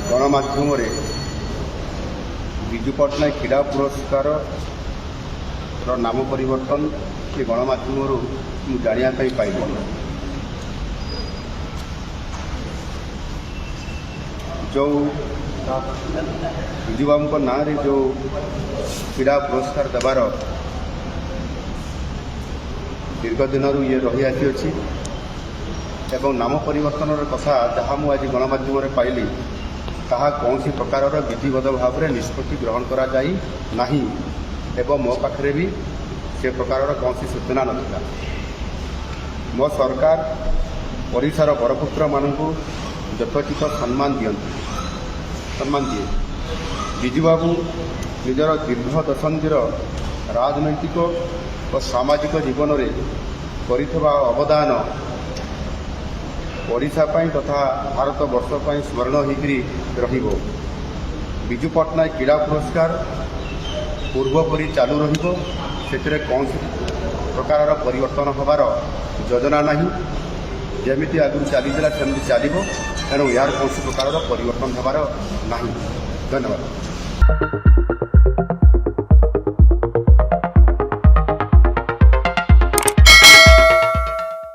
गणमाध्यम विजु पट्टनायक क्रीड़ा पुरस्कार नाम परिवर्तन ये गणमाध्यम जाना पाइल। जो विजु बाबू ना रे जो क्रीड़ा पुरस्कार देवार दीर्घ दिन ये रही आसी एवं नाम परिवर्तन कथा जहाँ मुझे गणमाध्यम पाइली ताहा कौन प्रकार विधिवत भाव में निष्पत्ति ग्रहण करा जाई नहीं एवं मो पाखे भी से प्रकार कौन सूचना नाला। मो सरकार ओडिशार बरपुत्र मानू यथोचित सम्मान दिए। विजु बाबू निजर दीर्घ दशंधि राजनैतिक और सामाजिक जीवन में करिଥିବା अवदान ओडिशा पाई तथा भारत वर्ष पाई स्मरण होकरी रहिबो। विजु पट्टनायक क्रीड़ा पुरस्कार पूर्वपरी चालू रहिबो, सेतिरे कौन प्रकार परिवर्तन होबार योजना नहीं। जमिति आगु चलीला सेमती चलो तेणु यार कौन प्रकार परिवर्तन होबार नहीं। धन्यवाद।